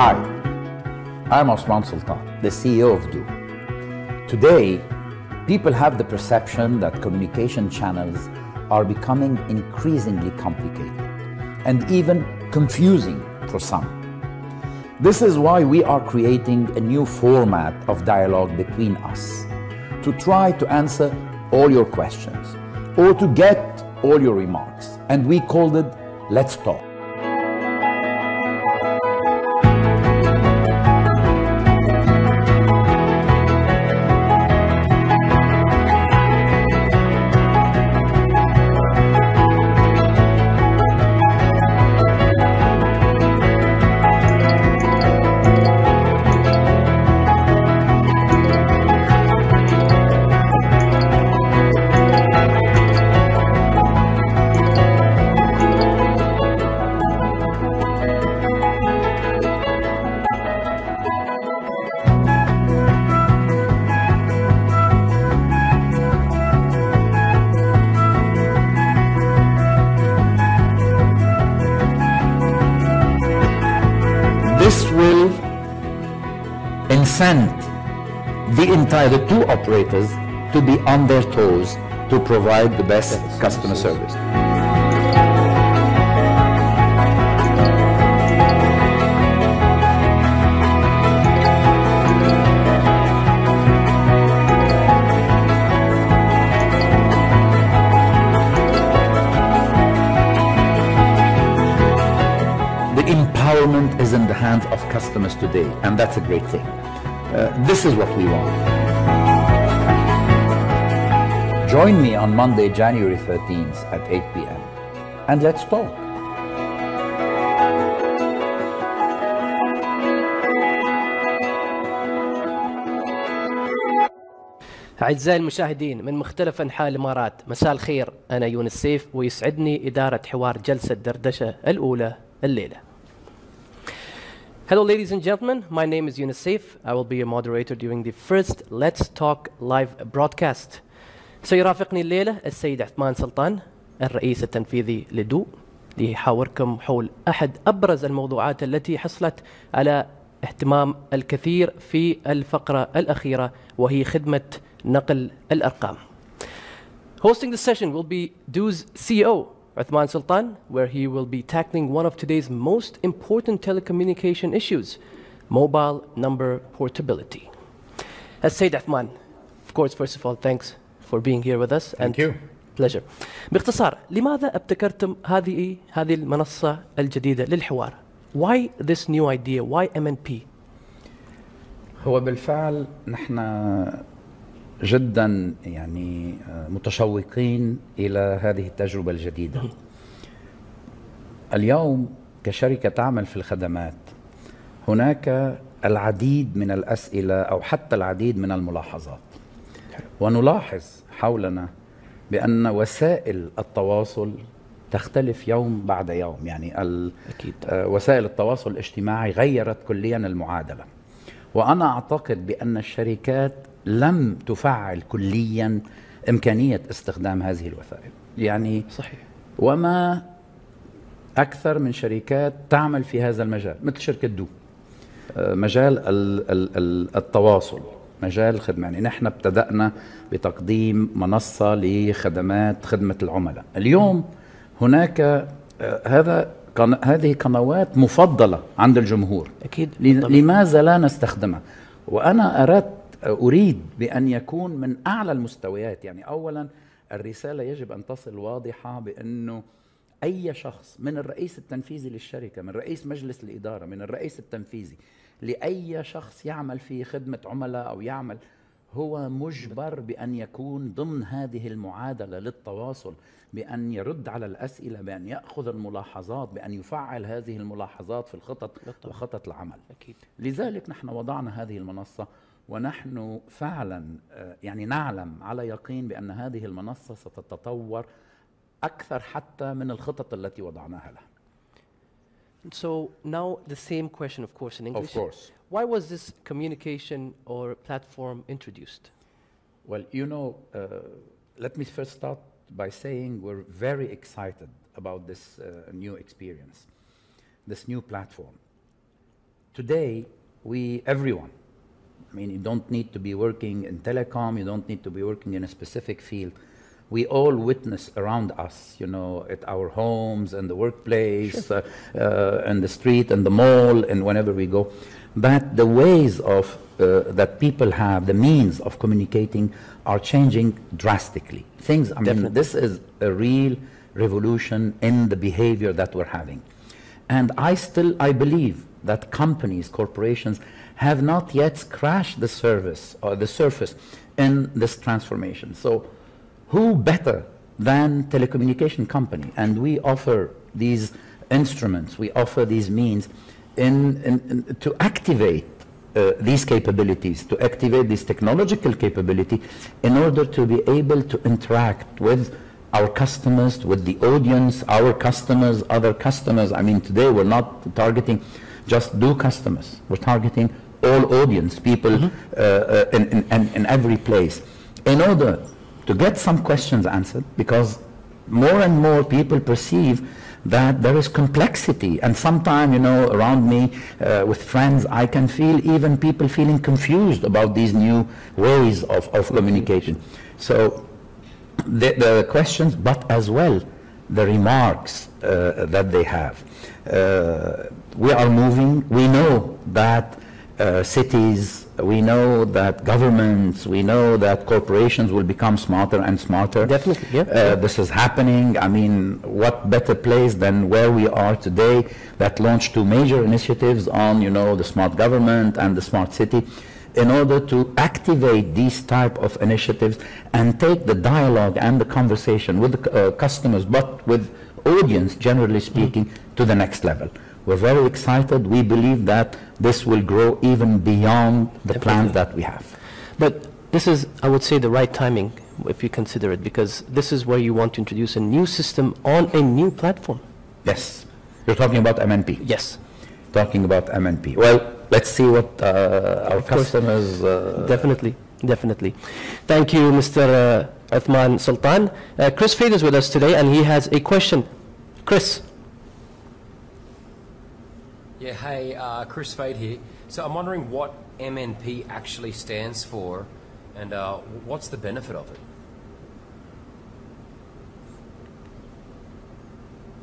Hi, I'm Osman Sultan, the CEO of Do. Today, people have the perception that communication channels are becoming increasingly complicated and even confusing for some. This is why we are creating a new format of dialogue between us to try to answer all your questions or to get all your remarks. And we called it Let's Talk. This will incent the two operators to be on their toes to provide the best customer service. Empowerment is in the hands of customers today, and that's a great thing. This is what we want. Join me on Monday, January 13th at 8 p.m. and let's talk. أعزائي المشاهدين من مختلف أنحاء الإمارات، مساء الخير. أنا يونس سيف، ويسعدني إدارة حوار جلسة دردشة الأولى الليلة. Hello ladies and gentlemen, my name is Yunus Saif. I will be your moderator during the first Let's Talk live broadcast. سيرافقني الليلة السيد عثمان سلطان، الرئيس التنفيذي لدو، ليحاوركم حول أحد أبرز الموضوعات التي حصلت على اهتمام الكثير في الفقرة الأخيرة، وهي خدمة نقل الأرقام. Hosting the session will be Do's CEO, Uthman Sultan, where he will be tackling one of today's most important telecommunication issues, mobile number portability. Sayyid Uthman, of course, first of all, thanks for being here with us. Thank you. Pleasure. باختصار، لماذا ابتكرتم هذه المنصة الجديدة للحوار؟ Why this new idea? Why MNP? هو بالفعل نحن جدا متشوقين إلى هذه التجربة الجديدة. اليوم كشركة تعمل في الخدمات هناك العديد من الأسئلة أو حتى العديد من الملاحظات، ونلاحظ حولنا بأن وسائل التواصل تختلف يوم بعد يوم. أكيد. وسائل التواصل الاجتماعي غيرت كليا المعادلة، وأنا أعتقد بأن الشركات لم تفعل كليا إمكانية استخدام هذه الوسائل. صحيح. وما أكثر من شركات تعمل في هذا المجال، مثل شركة دو، مجال التواصل، مجال الخدمة. نحن ابتدأنا بتقديم منصة لخدمات خدمة العملاء. اليوم هناك هذه قنوات مفضلة عند الجمهور. أكيد. لماذا لا نستخدمها؟ وأنا أريد بأن يكون من أعلى المستويات. أولا الرسالة يجب أن تصل واضحة بأنه أي شخص، من الرئيس التنفيذي للشركة، من رئيس مجلس الإدارة، من الرئيس التنفيذي، لأي شخص يعمل في خدمة عملاء أو يعمل، هو مجبر بأن يكون ضمن هذه المعادلة للتواصل، بأن يرد على الأسئلة، بأن يأخذ الملاحظات، بأن يفعل هذه الملاحظات في الخطط وخطط العمل. أكيد. لذلك نحن وضعنا هذه المنصة، ونحن فعلا نعلم على يقين بأن هذه المنصة ستتطور أكثر حتى من الخطط التي وضعناها لها. So now the same question, of course, in English. Of course. Why was this communication or platform introduced? Well, let me first start by saying we're very excited about this new experience, this new platform. today, everyone, I mean, you don't need to be working in telecom, you don't need to be working in a specific field. We all witness around us, you know, at our homes and the workplace, Sure. and the street and the mall and whenever we go, that the ways of that people have, the means of communicating are changing drastically. Things, I mean, this is a real revolution in the behavior that we're having. And I believe that companies, corporations, have not yet scratched the surface in this transformation. So who better than telecommunication company? And we offer these instruments, we offer these means to activate these capabilities, to activate this technological capability in order to be able to interact with our customers, with the audience, our customers, other customers. I mean, today we're not targeting just DO customers. We're targeting all audience, people in every place, in order to get some questions answered, because more and more people perceive that there is complexity. And sometimes, you know, around me with friends, I can feel even people feeling confused about these new ways of communication. So the questions, but as well the remarks that they have. We are moving. We know that cities, we know that governments, we know that corporations will become smarter and smarter. Definitely, yeah. This is happening. I mean, what better place than where we are today that launched two major initiatives on, you know, the smart government and the smart city, in order to activate these type of initiatives and take the dialogue and the conversation with the customers, but with audience, generally speaking, to the next level. We're very excited. We believe that this will grow even beyond the plans that we have. But this is, I would say, the right timing, if you consider it, because this is where you want to introduce a new system on a new platform. Yes. You're talking about MNP? Yes. Talking about MNP. Well, let's see what our customers... Definitely, definitely. Thank you, Mr. Uthman Sultan. Chris Fade is with us today, and he has a question. Chris. Yeah, hey, Chris Fade here. So I'm wondering what MNP actually stands for, and what's the benefit of it?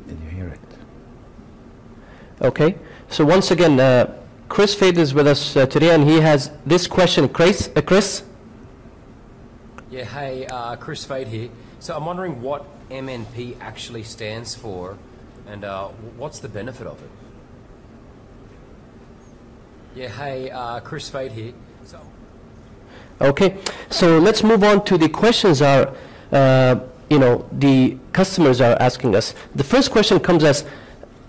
Did you hear it? Okay. So once again, Chris Fade is with us today, and he has this question. Chris? Yeah, hey, Chris Fade here. So I'm wondering what MNP actually stands for, and what's the benefit of it? Yeah, hey, Chris Fade here. Okay, so let's move on to the questions the customers are asking us. The first question comes as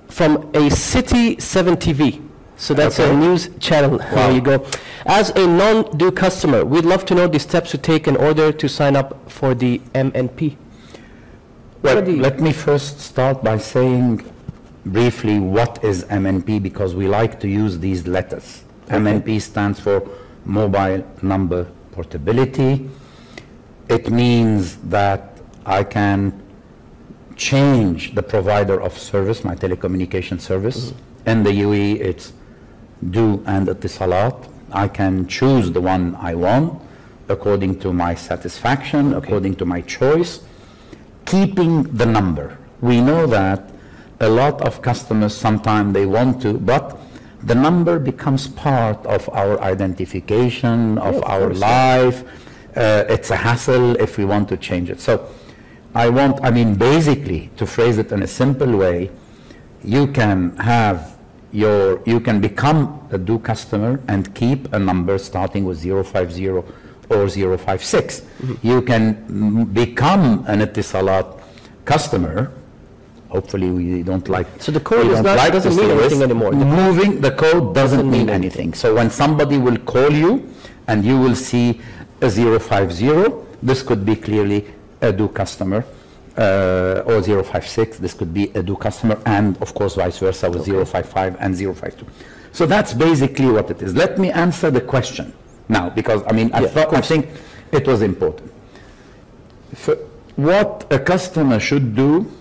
from a City 7 TV. So that's a news channel. Wow. There you go. As a non-DO customer, we'd love to know the steps to take in order to sign up for the MNP. Well, let me first start by saying briefly what is MNP, because we like to use these letters. Okay. MNP stands for Mobile Number Portability. It means that I can change the provider of service, my telecommunication service. In the UAE, it's DO and Etisalat. I can choose the one I want according to my satisfaction, according to my choice, keeping the number. We know that a lot of customers sometimes they want to, but the number becomes part of our identification, of our life. It's a hassle if we want to change it. So basically, to phrase it in a simple way, you can become a DO customer and keep a number starting with 050 or 056. You can become an Etisalat customer. Hopefully we don't like... So the code doesn't mean anything anymore. Moving the code doesn't mean anything. So when somebody will call you and you will see a 050, this could be clearly a DO customer, or 056, this could be a DO customer, and of course vice versa with 055 and 052. So that's basically what it is. Let me answer the question now, because I think it was important. What a customer should do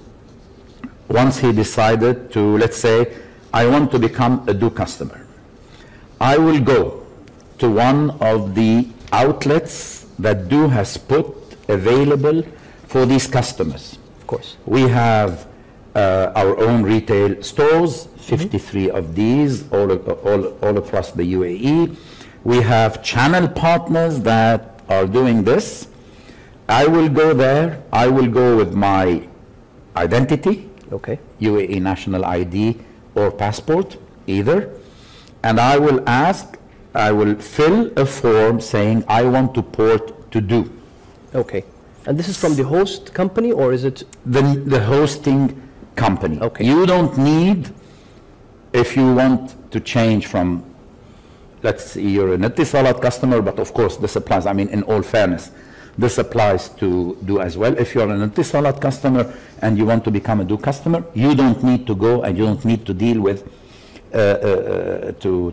once he decided to, let's say, I want to become a DO customer. I will go to one of the outlets that DO has put available for these customers. Of course. We have our own retail stores, 53 of these all across the UAE. We have channel partners that are doing this. I will go there. I will go with my identity, Okay. UAE national ID or passport, either. And I will fill a form saying I want to port to DO. Okay. And this is from the host company, or is it? The hosting company. Okay. You don't need, if you want to change from, let's say you're an Etisalat customer, but of course this applies, I mean, in all fairness, this applies to DO as well. If you're an Etisalat customer and you want to become a DO customer, you don't need to go and you don't need to deal with you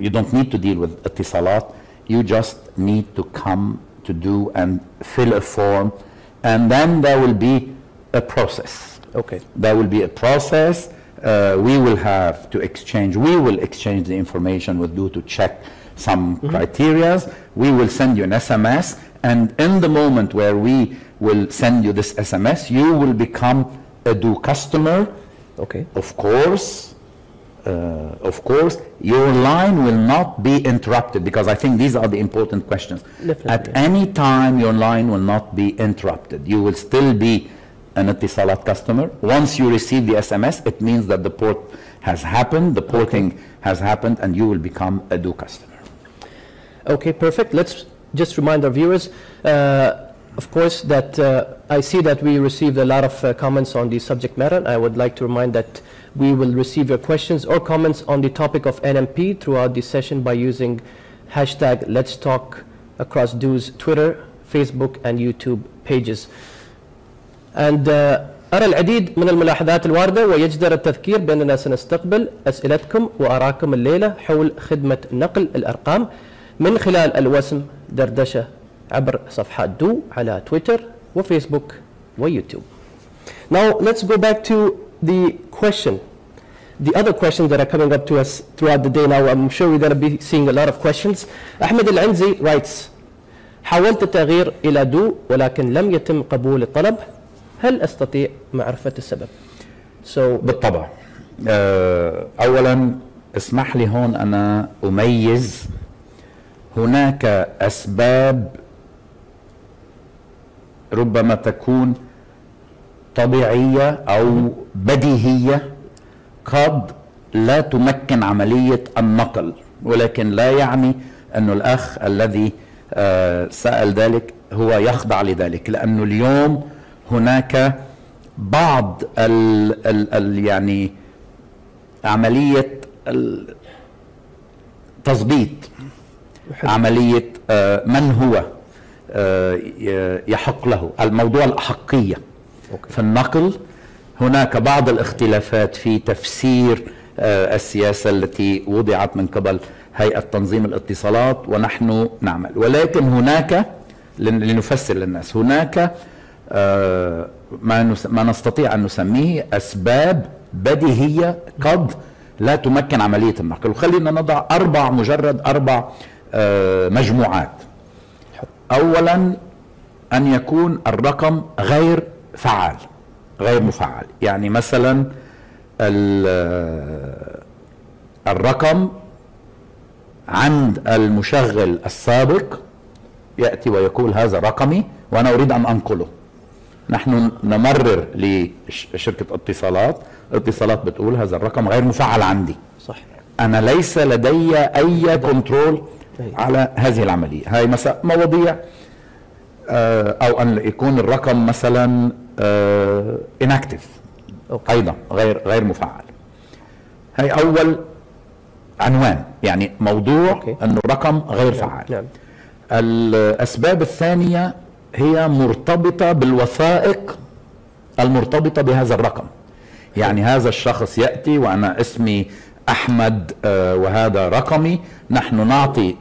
don't need to deal with Etisalat. You just need to come to DO and fill a form, and then there will be a process. Okay. There will be a process. We will exchange the information with DO to check some criteria. We will send you an SMS, and in the moment where we will send you this SMS, you will become a DO customer. Okay. Of course, your line will not be interrupted, because I think these are the important questions. Definitely. At any time, your line will not be interrupted. You will still be an Etisalat customer. Once you receive the SMS, it means that the port has happened, the porting has happened, and you will become a DO customer. Okay, perfect. Let's just remind our viewers, of course, that I see that we received a lot of comments on the subject matter. I would like to remind that we will receive your questions or comments on the topic of NMP throughout the session by using hashtag Let's Talk across DO's Twitter, Facebook, and YouTube pages. And أرى العديد من الملاحظات الواردة، ويجدر التذكير بأننا سنستقبل أسئلتكم وآراءكم الليلة حول خدمة نقل الأرقام من خلال الوسم دردشة عبر صفحات DO على تويتر وفيسبوك ويوتيوب. Now let's go back to the question. The other questions that are coming up to us throughout the day now, I'm sure we're going to be seeing a lot of questions. أحمد العنزي writes, حاولت التغيير إلى DO ولكن لم يتم قبول الطلب. هل أستطيع معرفة السبب؟ بالطبع. أولا اسمح لي هون أنا أميز، هناك أسباب ربما تكون طبيعية أو بديهية قد لا تمكن عملية النقل، ولكن لا يعني أن الأخ الذي سأل ذلك هو يخضع لذلك، لأنه اليوم هناك بعض يعني عملية تظبيط، عملية من هو يحق له، الموضوع الأحقية في النقل. هناك بعض الاختلافات في تفسير السياسة التي وضعت من قبل هيئة تنظيم الاتصالات، ونحن نعمل، ولكن هناك لنفسر للناس، هناك ما نستطيع أن نسميه أسباب بديهية قد لا تمكن عملية النقل. وخلينا نضع مجرد أربع مجموعات. أولا أن يكون الرقم غير فعال، غير مفعل، يعني مثلا الرقم عند المشغل السابق يأتي ويقول هذا رقمي وأنا أريد أن أنقله. نحن نمرر لشركة اتصالات بتقول هذا الرقم غير مفعل عندي، صح، أنا ليس لدي أي كنترول على هذه العملية. هاي مثلا مواضيع، أو أن يكون الرقم مثلا inactive، أيضا غير مفعل. هاي أول عنوان، يعني موضوع أنه الرقم غير فعال. نعم. الأسباب الثانية هي مرتبطة بالوثائق المرتبطة بهذا الرقم، يعني هذا الشخص يأتي وأنا اسمي أحمد وهذا رقمي، نحن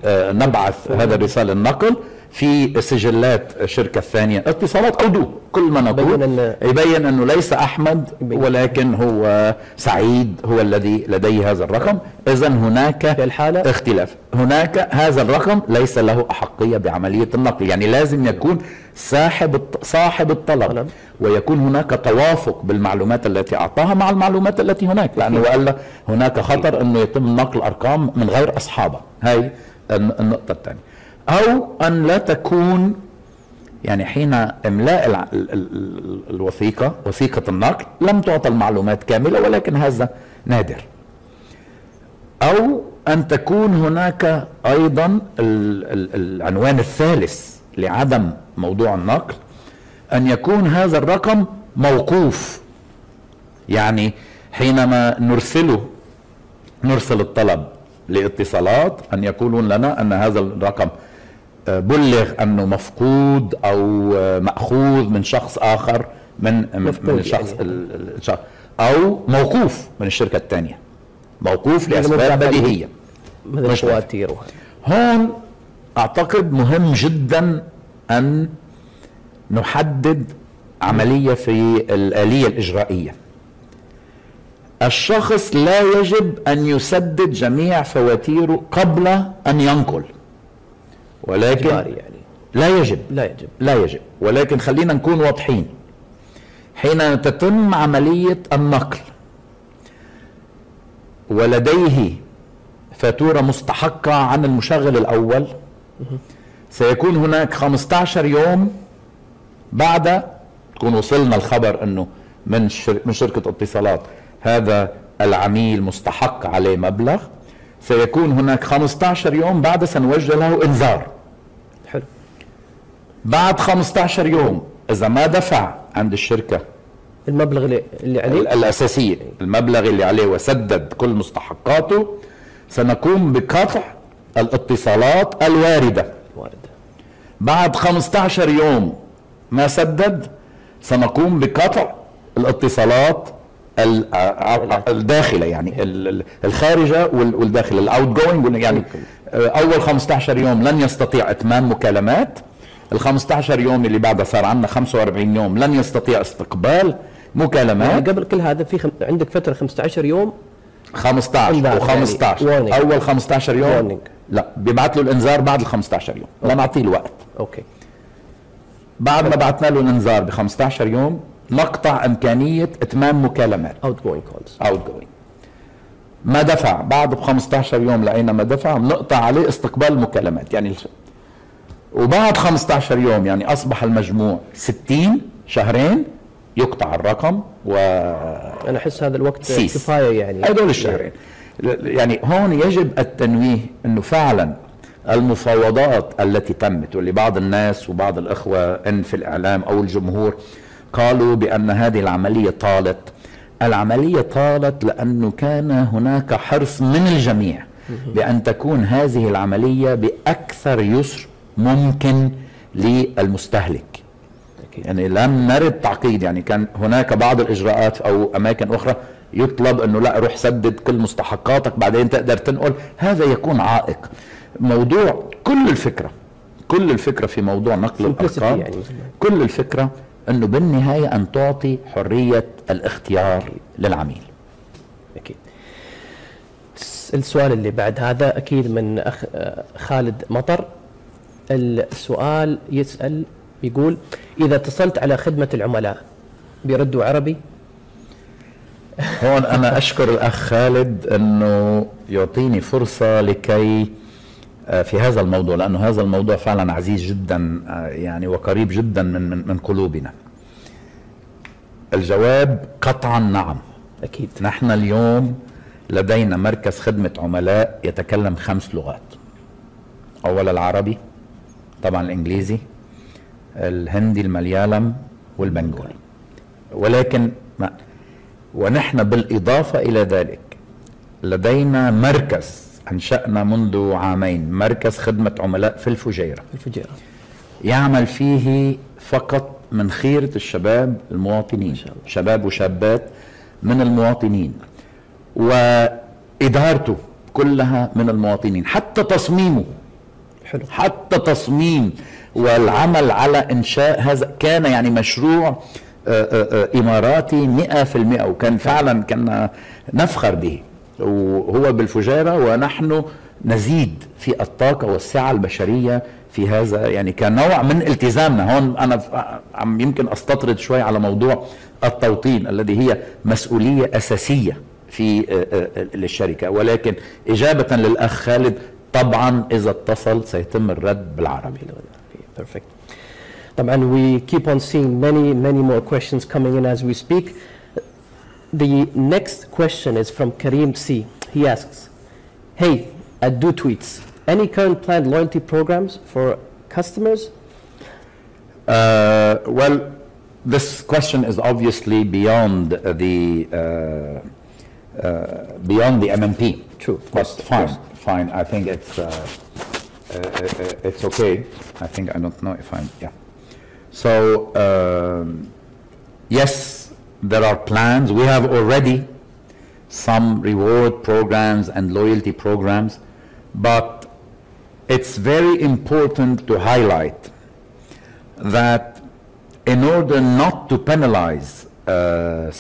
نبعث هذا الرسالة النقل، في سجلات الشركة الثانية اتصالات أو دو، كل ما نقول يبين أنه ليس أحمد ولكن هو سعيد هو الذي لديه هذا الرقم. إذن هناك في الحالة اختلاف، هناك هذا الرقم ليس له أحقية بعملية النقل، يعني لازم يكون صاحب الطلب ويكون هناك توافق بالمعلومات التي أعطاها مع المعلومات التي هناك، لأنه وإلا هناك خطر أنه يتم نقل أرقام من غير أصحابها. هاي النقطة الثانية. أو أن لا تكون يعني حين إملاء الوثيقة، وثيقة النقل، لم تعطى المعلومات كاملة ولكن هذا نادر. أو أن تكون هناك أيضا العنوان الثالث لعدم موضوع النقل، أن يكون هذا الرقم موقوف، يعني حينما نرسل الطلب لاتصالات أن يقولون لنا أن هذا الرقم بلغ أنه مفقود أو مأخوذ من شخص آخر من الشخص يعني. أو موقوف من الشركة الثانية، موقوف لأسباب بديهية مش تواتير. هون أعتقد مهم جدا أن نحدد عملية في الآلية الإجرائية. الشخص لا يجب أن يسدد جميع فواتيره قبل أن ينقل، ولكن يعني. لا يجب، ولكن خلينا نكون واضحين. حين تتم عملية النقل ولديه فاتورة مستحقة عن المشغل الأول، سيكون هناك 15 يوم بعد تكون وصلنا الخبر أنه من شركة اتصالات هذا العميل مستحق عليه مبلغ، سيكون هناك 15 يوم بعد سنوجه له إنذار. حلو. بعد 15 يوم إذا ما دفع عند الشركة المبلغ اللي عليه الأساسية، المبلغ اللي عليه وسدد كل مستحقاته، سنقوم بقطع الاتصالات الواردة. بعد 15 يوم ما سدد سنقوم بقطع الاتصالات الداخلة، يعني الخارجة والداخلة، الاوت جوينج، يعني اول 15 يوم لن يستطيع اتمام مكالمات، ال 15 يوم اللي بعدها صار عندنا 45 يوم لن يستطيع استقبال مكالمات. يعني قبل كل هذا في عندك فترة 15 يوم، 15 و15 يعني اول 15 يوم لا بيبعث له الانذار بعد ال 15 يوم، لا نعطيه الوقت. اوكي. بعد ما بعثنا له الانذار ب 15 يوم نقطع امكانيه اتمام مكالمات اوت جوينج كولز. ما دفع بعد ب 15 يوم لقينا ما دفع بنقطع عليه استقبال المكالمات يعني وبعد 15 يوم يعني اصبح المجموع 60 شهرين يقطع الرقم. انا احس هذا الوقت كفايه يعني هذول الشهرين. يعني هون يجب التنويه انه فعلا المفاوضات التي تمت، واللي بعض الناس وبعض الاخوه ان في الاعلام او الجمهور قالوا بان هذه العمليه طالت. العمليه طالت لانه كان هناك حرص من الجميع بان تكون هذه العمليه باكثر يسر ممكن للمستهلك. يعني لم نرد تعقيد، يعني كان هناك بعض الاجراءات او اماكن اخرى يطلب انه لا روح سدد كل مستحقاتك بعدين تقدر تنقل، هذا يكون عائق. موضوع كل الفكره في موضوع نقل الارقام يعني كل الفكره انه بالنهايه ان تعطي حريه الاختيار للعميل. اكيد. السؤال اللي بعد هذا اكيد من اخ خالد مطر. السؤال يسأل يقول إذا اتصلت على خدمة العملاء بيردوا عربي؟ هون أنا أشكر الأخ خالد أنه يعطيني فرصة لكي في هذا الموضوع، لأنه هذا الموضوع فعلا عزيز جدا يعني وقريب جدا من قلوبنا. الجواب قطعا نعم. أكيد. نحن اليوم لدينا مركز خدمة عملاء يتكلم 5 لغات. أولا العربي، طبعا الإنجليزي، الهندي، المليالم، والبنغولي. ولكن ونحن بالإضافة إلى ذلك لدينا مركز أنشأنا منذ عامين، مركز خدمة عملاء في الفجيرة يعمل فيه فقط من خيرة الشباب المواطنين، شباب وشابات من المواطنين، وإدارته كلها من المواطنين، حتى تصميمه حلو. حتى تصميم والعمل على إنشاء هذا كان يعني مشروع إماراتي 100%، وكان فعلا كنا نفخر به، وهو بالفجيرة، ونحن نزيد في الطاقة والسعة البشرية في هذا، يعني كنوع من التزامنا. هون أنا عم يمكن أستطرد شوي على موضوع التوطين الذي هي مسؤولية أساسية في للشركة، ولكن إجابة للأخ خالد طبعا إذا اتصل سيتم الرد بالعربي. Perfect. And we keep on seeing many more questions coming in as we speak. The next question is from Kareem C. He asks, hey, at Do Tweets, any current planned loyalty programs for customers? Well, this question is obviously beyond the MNP. True, of course. But fine. I think it's okay. I think, I don't know if I'm, yeah. So, yes, there are plans. We have already some reward programs and loyalty programs, but it's very important to highlight that in order not to penalize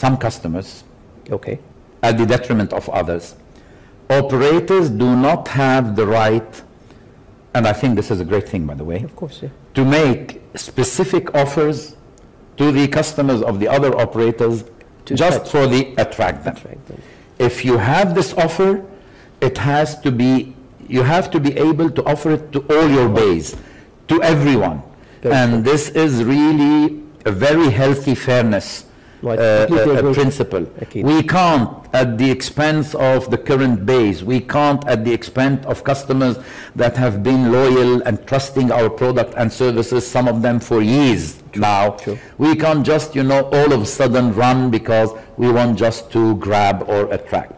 some customers, Okay. at the detriment of others, operators do not have the right, and I think this is a great thing, by the way, Of course, yeah. to make specific offers to the customers of the other operators To just touch. for the attract them. Attract them. If you have this offer, it has to be, you have to be able to offer it to all your base, to everyone. Very And true. this is really a very healthy fairness Right, completely agree. principle. Akid. We can't at the expense of the current base. We can't at the expense of customers that have been loyal and trusting our product and services, some of them for years now. True. We can't just, all of a sudden run because we want just to grab or attract.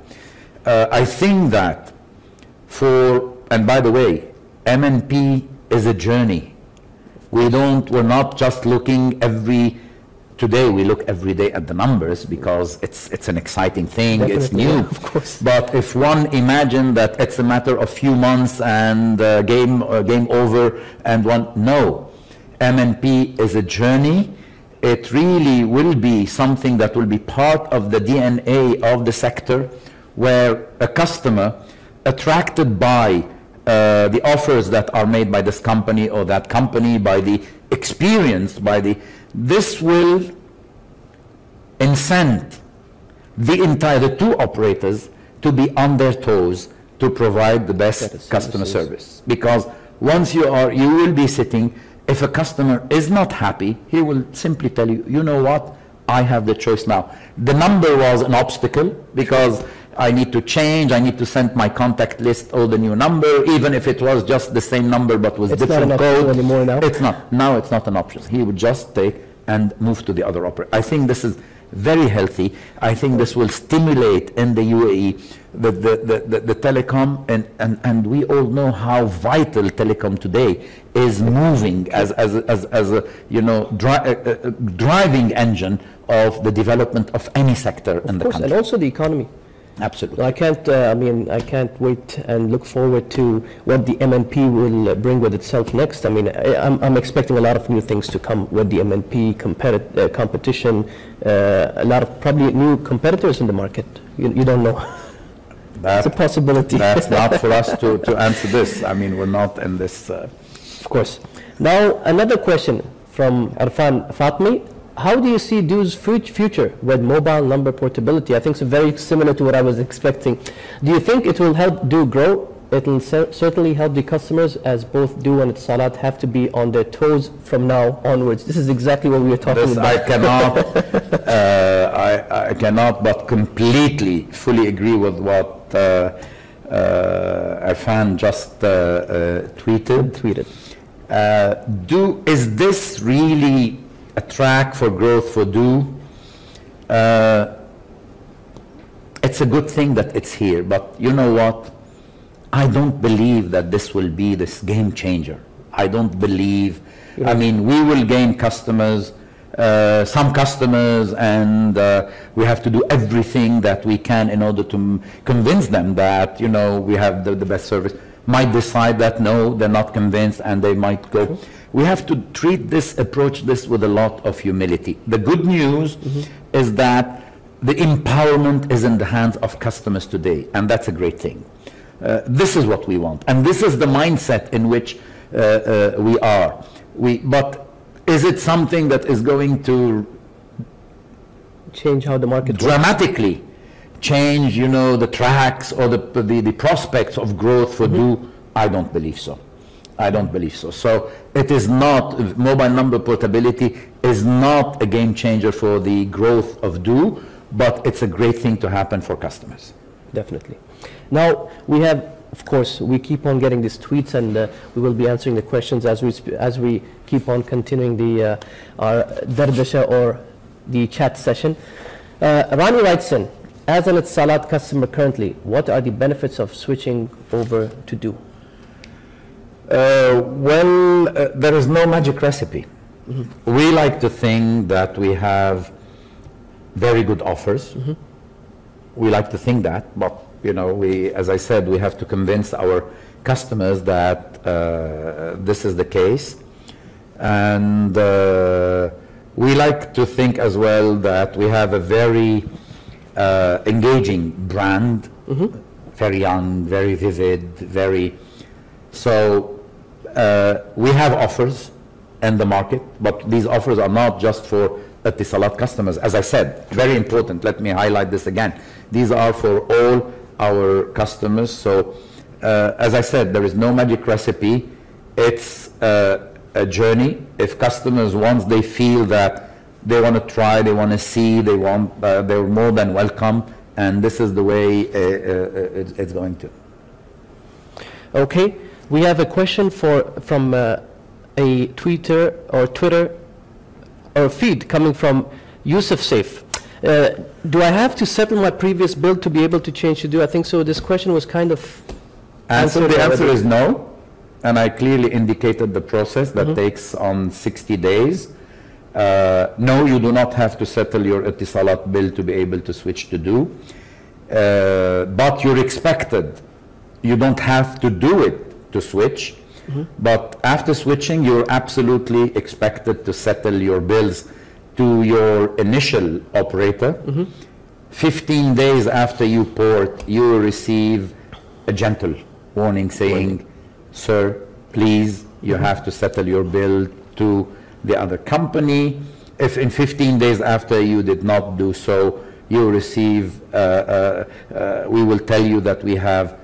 I think that and by the way, MNP is a journey. We're not just looking today we look every day at the numbers because it's an exciting thing, it's Definitely, new. yeah, of course. But if one imagine that it's a matter of few months and game over and no. MNP is a journey. It really will be something that will be part of the DNA of the sector, where a customer attracted by the offers that are made by this company or that company, by the experience, this will incent the two operators to be on their toes to provide the best customer service. Because once you will be sitting, if a customer is not happy, he will simply tell you, you know what, I have the choice now. The number was an obstacle because I need to change, I need to send my contact list or the new number, even if it was just the same number but with different not an code. option anymore now? It's not. Now it's not an option. He would just take and move to the other operator. I think this is very healthy. I think this will stimulate in the UAE the telecom, and we all know how vital telecom today is moving as a driving engine of the development of any sector in the country. And also the economy. Absolutely. I can't wait and look forward to what the MNP will bring with itself next. I'm expecting a lot of new things to come with the MNP competition, a lot of probably new competitors in the market. You don't know. It's a possibility. That's not for us to answer this. We're not in this. Of course. Now, another question from Arfan Fatmi. How do you see Do's future with mobile number portability? I think it's very similar to what I was expecting. Do you think it will help Do grow? It will certainly help the customers, as both Do and Etisalat have to be on their toes from now onwards. This is exactly what we were talking about. I cannot but completely, fully agree with what Arfan just tweeted. Is this really a track for growth for Do? It's a good thing that it's here, but you know what? I don't believe that this will be this game changer. I don't believe, we will gain customers, some customers, and we have to do everything that we can in order to convince them that, we have the best service. might decide that no, they're not convinced, and they might go. We have to approach this with a lot of humility. The good news is that the empowerment is in the hands of customers today, and that's a great thing. This is what we want, and this is the mindset in which we are. But is it something that is going to change how the market dramatically change, the tracks or the prospects of growth for DO? I don't believe so. I don't believe so. So it is not, mobile number portability is not a game changer for the growth of DO, but it's a great thing to happen for customers. Definitely. Now, we have, of course, we keep on getting these tweets, and we will be answering the questions as we keep on continuing the our dardasha or the chat session. Rani writes in, as an Etisalat customer currently, what are the benefits of switching over to DO? There is no magic recipe. We like to think that we have very good offers. We like to think that, but as I said, we have to convince our customers that this is the case. And we like to think as well that we have a very engaging brand, very young, very vivid, so we have offers in the market, but these offers are not just for Etisalat customers. As I said, very important, let me highlight this again. These are for all our customers. So as I said, there is no magic recipe. It's a journey. If customers, once they feel that they want to try, they want to see, they're more than welcome, and this is the way it's going to. Okay, we have a question from a Twitter or feed coming from Yusuf Saif. Do I have to settle my previous bill to be able to change to DO? I think so. This question was kind of answered. The answer is no, and I clearly indicated the process that takes on 60 days. No, you do not have to settle your Etisalat bill to be able to switch to DO, but you're expected. You don't have to do it to switch, but after switching, you're absolutely expected to settle your bills to your initial operator. 15 days after you port, you will receive a gentle warning saying, sir, please, you have to settle your bill to the other company. If in 15 days after you did not do so, you receive, we will tell you that we have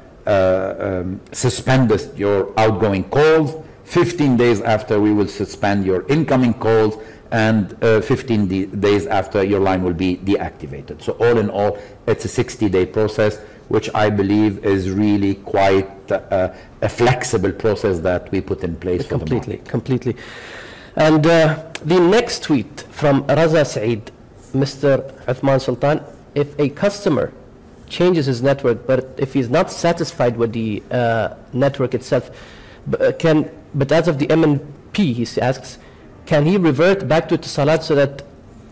suspended your outgoing calls. 15 days after, we will suspend your incoming calls, and 15 days after, your line will be deactivated. So all in all, it's a 60-day process, which I believe is really quite a flexible process that we put in place for the market. Completely. And the next tweet from Raza Saeed, Mr. Uthman Sultan, if a customer changes his network, but if he's not satisfied with the network itself, but as of the MNP, he asks, can he revert back to Etisalat so that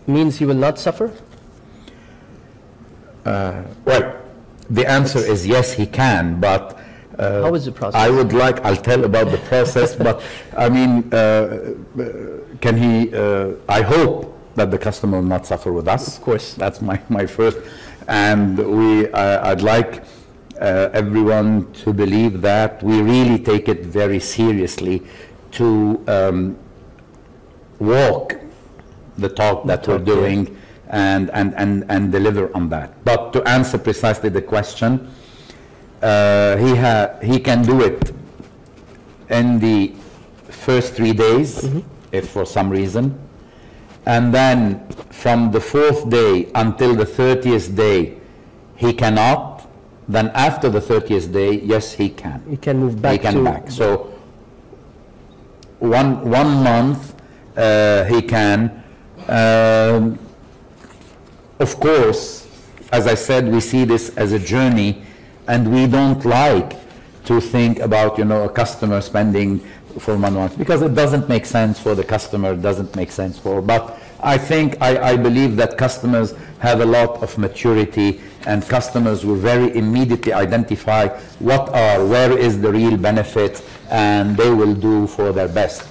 means he will not suffer? Well, the answer is yes, he can, but how is the process? I'll tell about the process, but I mean, can he, I hope that the customer will not suffer with us. Of course. That's my first. And I'd like everyone to believe that we really take it very seriously to walk the talk that we're doing and deliver on that. But to answer precisely the question, he can do it in the first 3 days, if for some reason, and then from the 4th day until the 30th day, he cannot. Then after the 30th day, yes, he can. He can move back. So one month, he can. Of course, as I said, we see this as a journey, and we don't like to think about, a customer spending for 1 month, because it doesn't make sense for the customer, but I think, I believe that customers have a lot of maturity and customers will very immediately identify where is the real benefit, and they will do for their best.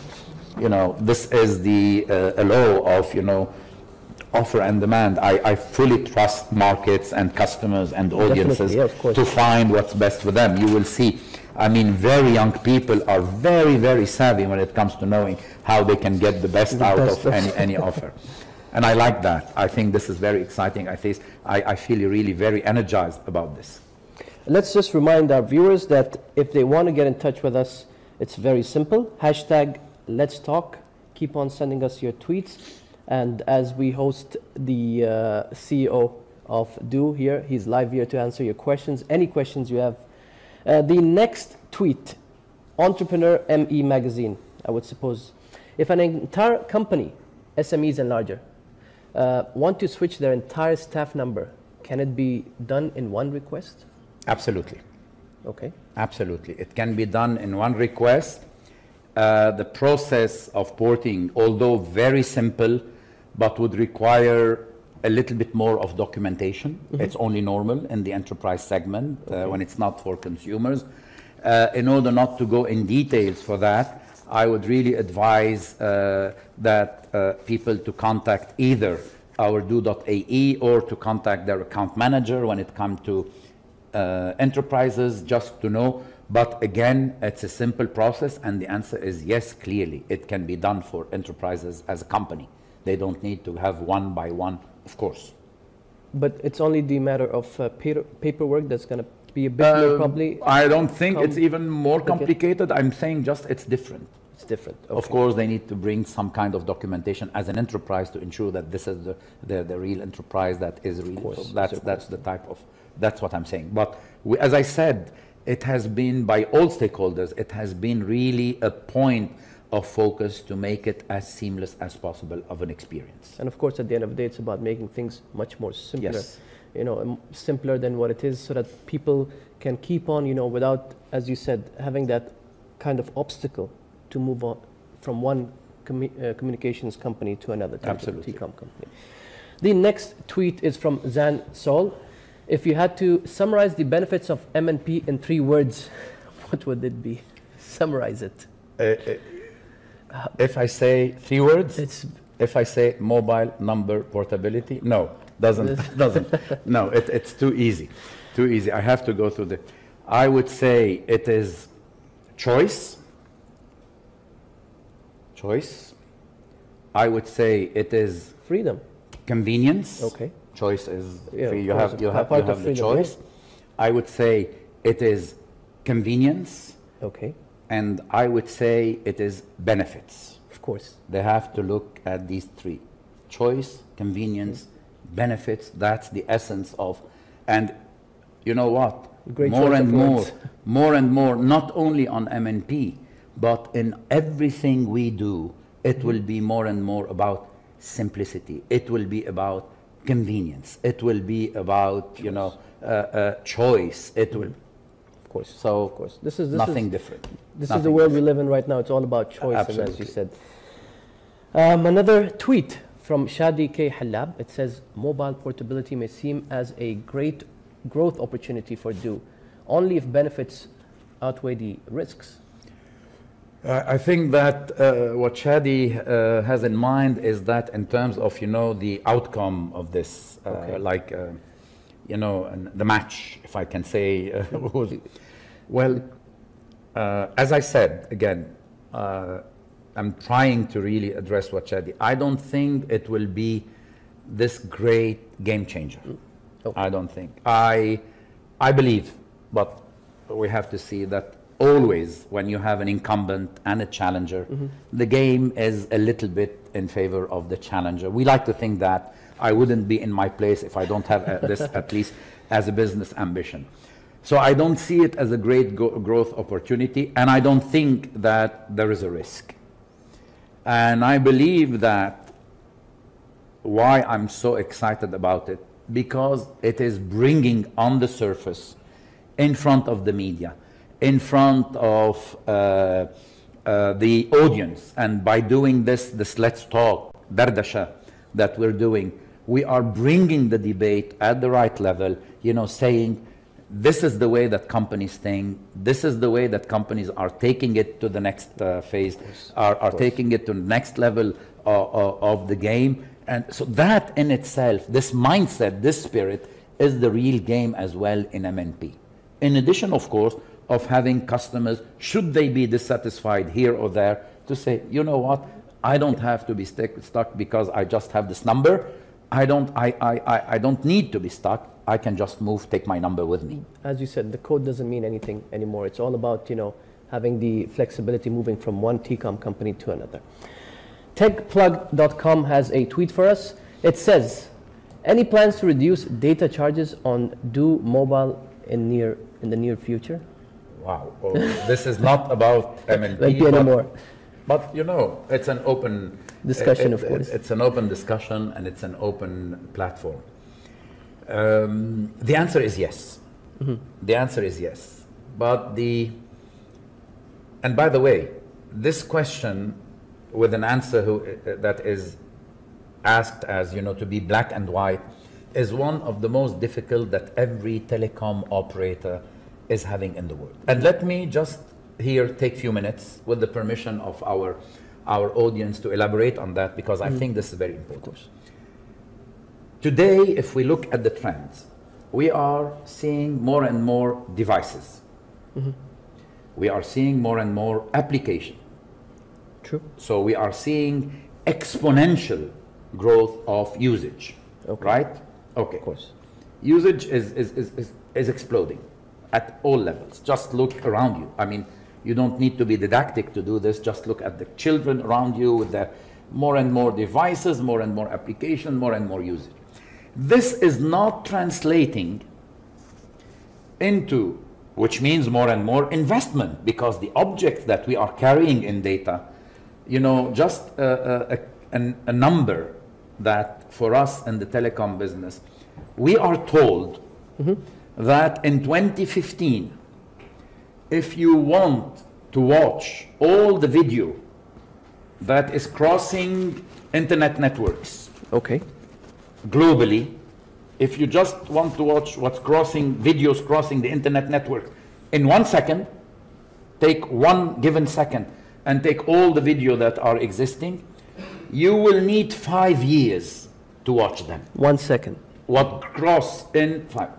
This is the law of, offer and demand. I fully trust markets and customers and audiences to find what's best for them. You will see, very young people are very, very savvy when it comes to knowing how they can get the best out of any offer. And I like that. I think this is very exciting. I feel really very energized about this. Let's just remind our viewers that if they want to get in touch with us, it's very simple. #Let's Talk. Keep on sending us your tweets. And as we host the CEO of Do here, he's live here to answer your questions, any questions you have. The next tweet, Entrepreneur ME Magazine, I would suppose. If an entire company, SMEs and larger, want to switch their entire staff number, can it be done in one request? Absolutely. Okay. Absolutely. It can be done in one request. The process of porting, although very simple, but would require a little bit more of documentation. It's only normal in the enterprise segment when it's not for consumers. In order not to go in details for that, I would really advise that people to contact either our do.ae or to contact their account manager when it comes to enterprises, just to know. But again, it's a simple process, and the answer is yes, clearly. It can be done for enterprises as a company. They don't need to have one by one, of course. But it's only the matter of paperwork that's going to be a bit more probably... I don't think it's even more complicated. I'm saying just it's different. It's different. Okay. Of course, they need to bring some kind of documentation as an enterprise to ensure that this is the real enterprise that is real. So that's the type of... That's what I'm saying. But as I said, it has been, by all stakeholders, it has been really a point of focus to make it as seamless as possible of an experience. And of course, at the end of the day, it's about making things much more simpler. Yes. Simpler than what it is, so that people can keep on, without, as you said, having that kind of obstacle to move on from one communications company to another. Absolutely. Telecom company. The next tweet is from Zan Sol. If you had to summarize the benefits of MNP in 3 words, what would it be? Summarize it. If I say 3 words, if I say mobile number portability, no, doesn't. No, it's too easy. Too easy. I have to go through I would say it is choice. Choice. I would say it is freedom. Convenience. Okay. Choice is free. You course, have the choice. I would say it is convenience. Okay. And I would say it is benefits. Of course. They have to look at these 3. Choice, convenience, benefits. That's the essence of, and you know what? More and more, not only on MNP, but in everything we do, it will be more and more about simplicity. It will be about convenience. It will be about, choice. It will, of course. So, of course, this is nothing different. This is the world we live in right now. It's all about choice, Absolutely. and as you said. Another tweet from Shadi K. Halab. It says, mobile portability may seem as a great growth opportunity for Do, only if benefits outweigh the risks. I think that what Shadi has in mind is that in terms of, the outcome of this, and the match, if I can say. Well, as I said, again, I'm trying to really address what Shadi. I don't think it will be this great game changer. Okay. I don't think. I believe, but we have to see that always when you have an incumbent and a challenger, the game is a little bit in favor of the challenger. We like to think that. I wouldn't be in my place if I don't have this at least as a business ambition. So I don't see it as a great growth opportunity, and I don't think that there is a risk. And I believe that why I'm so excited about it, because it is bringing on the surface, in front of the media, in front of the audience, and by doing this Let's Talk, Dardasha, that we're doing, We are bringing the debate at the right level, you know, saying this is the way that companies think, this is the way that companies are taking it to the next phase, are taking it to the next level of the game. And so that in itself, this mindset, this spirit, is the real game as well in MNP. In addition, of course, of having customers, should they be dissatisfied here or there, to say, you know what, I don't have to be stuck because I just have this number. I don't need to be stuck. I can just move, take my number with me. As you said, the code doesn't mean anything anymore. It's all about, you know, having the flexibility moving from one TCOM company to another. Techplug.com has a tweet for us. It says, any plans to reduce data charges on Do Mobile in the near future? Wow. Well, this is not about MNP anymore. But you know, it's an open discussion, of course. It's an open discussion and it's an open platform. The answer is yes. Mm-hmm. The answer is yes. But and by the way, this question with an answer that is asked as, you know, to be black and white, is one of the most difficult that every telecom operator is having in the world. And let me just here take a few minutes with the permission of our audience to elaborate on that, because I think this is very important. Today, if we look at the trends, we are seeing more and more devices. Mm-hmm. We are seeing more and more application. True. So we are seeing exponential growth of usage, right? Okay. Of course. Usage is exploding at all levels. Just look around you. I mean, you don't need to be didactic to do this. Just look at the children around you with their more and more devices, more and more application, more and more usage. This is not translating into, which means more and more investment, because the objects that we are carrying in data, you know, just a number that for us in the telecom business, we are told that in 2015, if you want to watch all the video that is crossing internet networks, globally, if you just want to watch what's videos crossing the internet network in 1 second, take one given second and take all the video that are existing, you will need 5 years to watch them. 1 second. What cross in 5.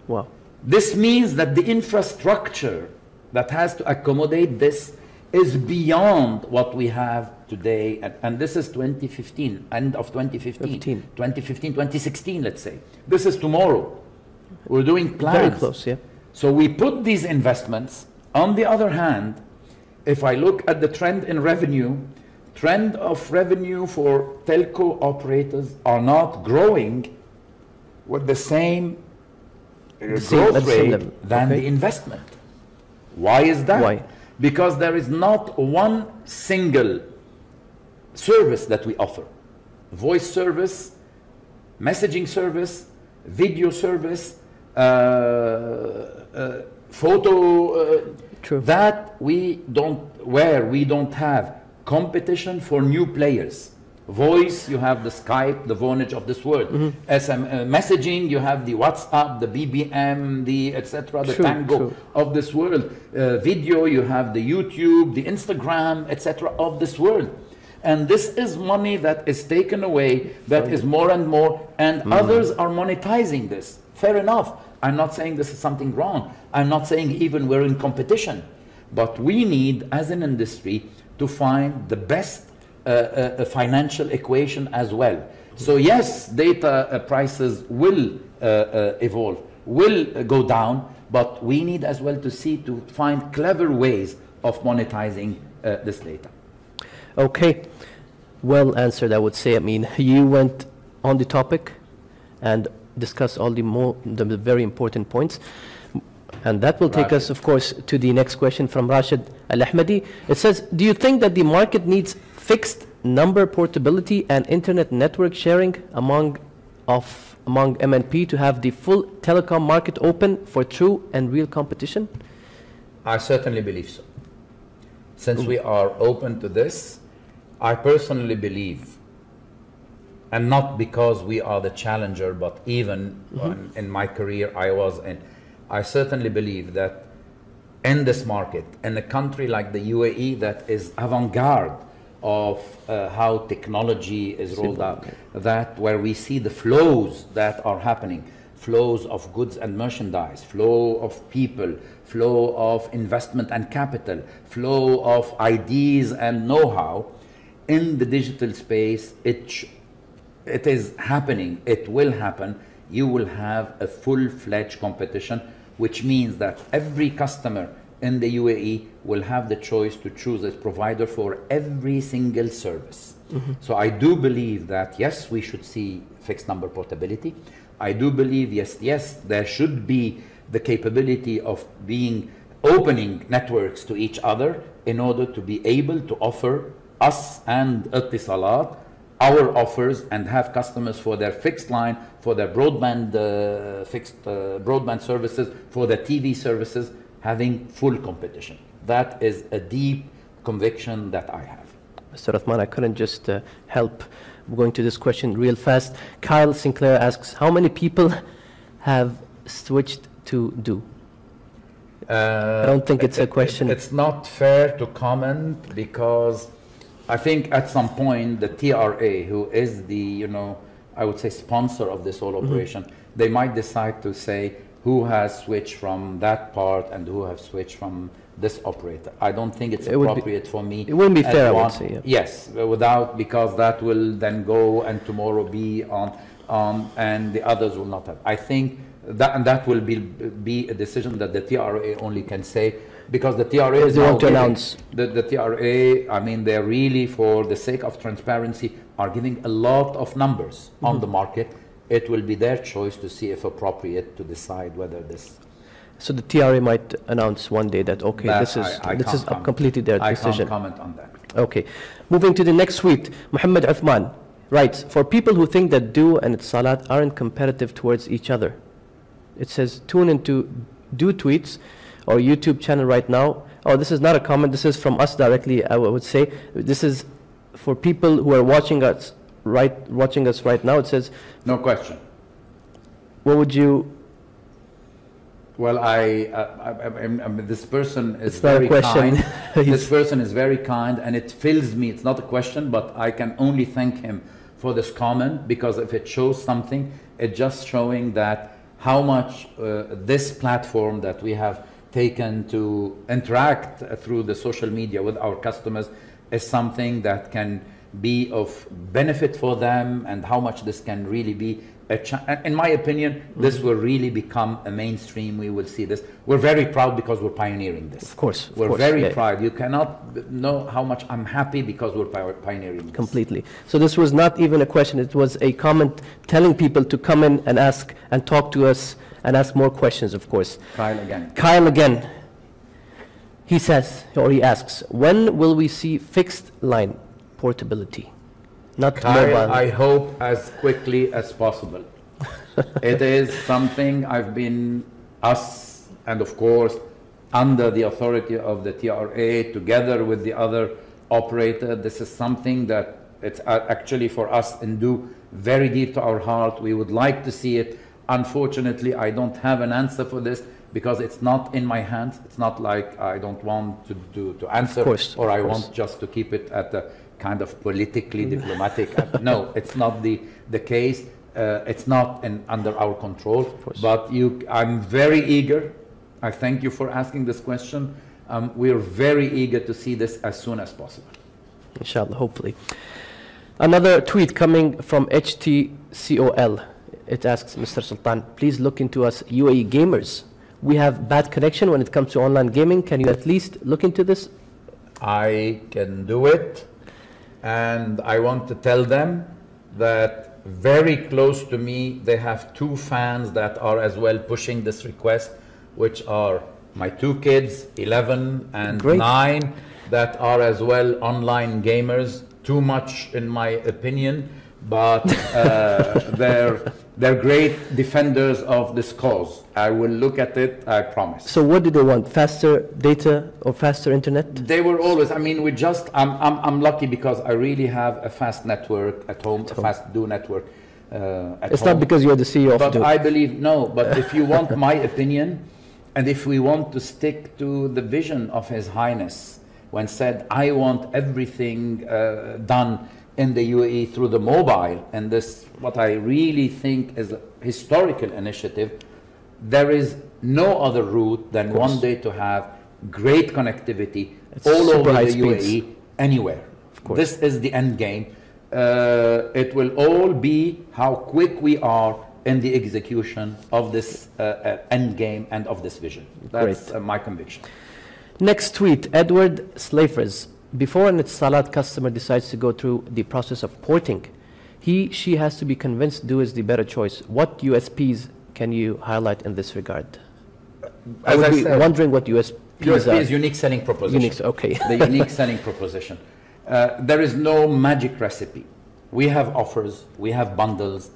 Wow. This means that the infrastructure that has to accommodate this is beyond what we have today. And this is 2015, end of 2015. 2015, 2016, let's say. This is tomorrow. We're doing plans. Very close, yeah. So we put these investments. On the other hand, if I look at the trend in revenue, trend of revenue for telco operators are not growing with the same growth rate than the investment. Why is that? Why? Because there is not one single service that we offer. Voice service, messaging service, video service, photo, that we don't have competition for new players. Voice, you have the Skype, the Vonage of this world. Messaging, you have the WhatsApp, the BBM, the etc., the Tango of this world. Video, you have the YouTube, the Instagram, etc., of this world. And this is money that is taken away, that is more and more, and others are monetizing this. Fair enough. I'm not saying this is something wrong. I'm not saying even we're in competition. But we need, as an industry, to find the best financial equation as well. So yes, data prices will evolve, will go down, but we need as well to find clever ways of monetizing this data. Okay, well answered, I would say. I mean, you went on the topic and discussed all the very important points. And that will take us, of course, to the next question from Rashid Al-Ahmadi. It says, do you think that the market needs fixed number portability and internet network sharing among MNP to have the full telecom market open for true and real competition? I certainly believe so. Since we are open to this, I personally believe and not because we are the challenger, but even in my career I certainly believe that in this market, in a country like the UAE that is avant-garde of how technology is rolled out, that where we see the flows that are happening, flows of goods and merchandise, flow of people, flow of investment and capital, flow of ideas and know-how in the digital space, it is happening, it will happen. You will have a full-fledged competition, which means that every customer in the UAE will have the choice to choose a provider for every single service. So I do believe that, yes, we should see fixed number portability. I do believe, yes, there should be the capability of opening networks to each other in order to be able to offer us and Etisalat our offers and have customers for their fixed line, for their broadband, fixed broadband services, for their TV services, having full competition. That is a deep conviction that I have. Mr. Uthman, I couldn't just help going to this question real fast. Kyle Sinclair asks, how many people have switched to Du? I don't think it's a question. It's not fair to comment because I think at some point the TRA, who is the, I would say sponsor of this whole operation, they might decide to say who has switched from that part and who have switched from this operator. I don't think it's appropriate for me. It wouldn't be fair, I would say. Yeah. Yes, because that will then go and tomorrow be on and the others will not have. I think that will be a decision that the TRA only can say, because the TRA is now giving, announce. The TRA, I mean, they're really, for the sake of transparency, are giving a lot of numbers on the market. It will be their choice to see if appropriate to decide whether this. So the TRA might announce one day that, okay, this is completely their decision. I can't comment on that. Okay. Moving to the next tweet, Muhammad Uthman writes, for people who think that Du and Etisalat aren't competitive towards each other, it says, tune into Du tweets or YouTube channel right now. Oh, this is not a comment, this is from us directly, I would say. This is for people who are watching us right now. It says, no question. What would you? Well, this person is very kind. This person is very kind, and it fills me. It's not a question, but I can only thank him for this comment, because if it shows something, it's just showing that how much this platform that we have taken to interact through the social media with our customers is something that can be of benefit for them, and how much this can really be in my opinion, this will really become a mainstream. We will see this. We're very proud because we're pioneering this. Of course. We're very proud. You cannot know how much I'm happy because we're pioneering this. Completely. So this was not even a question. It was a comment telling people to come in and ask and talk to us and ask more questions, of course. Kyle again. He says, or he asks, when will we see fixed line portability? Not Kyle, mobile. I hope as quickly as possible. It is something us, and of course, under the authority of the TRA, together with the other operator, this is something that it's actually for us in Du very deep to our heart. We would like to see it. Unfortunately, I don't have an answer for this because it's not in my hands. It's not like I don't want to answer, or I want just to keep it at the kind of politically diplomatic. No, it's not the case. It's not under our control. But I'm very eager. I thank you for asking this question. We're very eager to see this as soon as possible. Inshallah, hopefully. Another tweet coming from HTCOL. It asks, Mr. Sultan, please look into us UAE gamers. We have bad connection when it comes to online gaming. Can you at least look into this? I can do it. And I want to tell them that very close to me, they have 2 fans that are as well pushing this request, which are my 2 kids, 11 and 9, that are as well online gamers. Too much in my opinion, but They're great defenders of this cause. I will look at it, I promise. So what do they want? Faster data or faster internet? They were always, I mean, I'm lucky because I really have a fast network at home, a fast Do network at It's home. not because you're the CEO of But Do. I believe, no, but if you want my opinion, and if we want to stick to the vision of His Highness, when said, I want everything done in the UAE through the mobile, and this, what I really think is a historical initiative, there is no other route than one day to have great connectivity all over the UAE, anywhere. Of course. This is the end game. It will all be how quick we are in the execution of this end game and of this vision. That's my conviction. Next tweet, Edward Slavers. Before an Etisalat customer decides to go through the process of porting, she has to be convinced Do is the better choice. What USPs can you highlight in this regard? I would be wondering what USPs USP are. is unique selling proposition. Unique, okay. The unique selling proposition. There is no magic recipe. We have offers, we have bundles,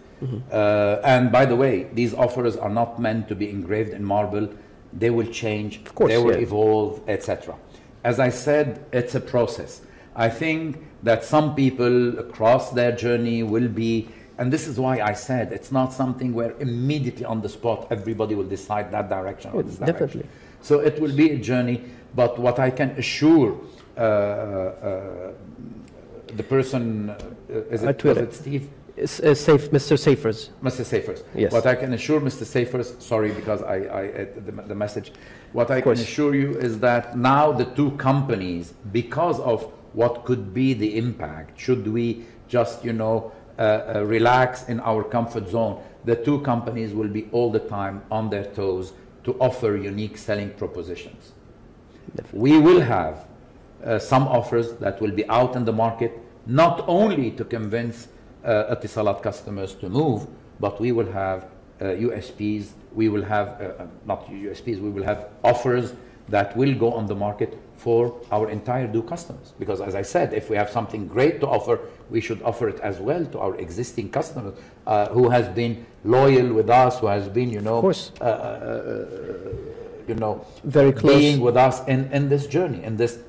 and by the way, these offers are not meant to be engraved in marble. They will change, of course, they will evolve, etc. As I said, it's a process. I think that some people across their journey will be, and this is why I said it's not something where immediately on the spot everybody will decide that direction or this direction. Definitely. So it will be a journey, but what I can assure the person, was it Steve? Mr. Safers. Mr. Safers. Yes. What I can assure Mr. Safers, sorry because the message, what I can assure you is that now the two companies, because of what could be the impact, should we just, relax in our comfort zone, the two companies will be all the time on their toes to offer unique selling propositions. Definitely. We will have some offers that will be out in the market, not only to convince Etisalat customers to move, but we will have USPs, we will have, not USPs, we will have offers that will go on the market for our entire Do customers. Because as I said, if we have something great to offer, we should offer it as well to our existing customers who has been loyal with us, who has been, very close, being with us in this journey, in this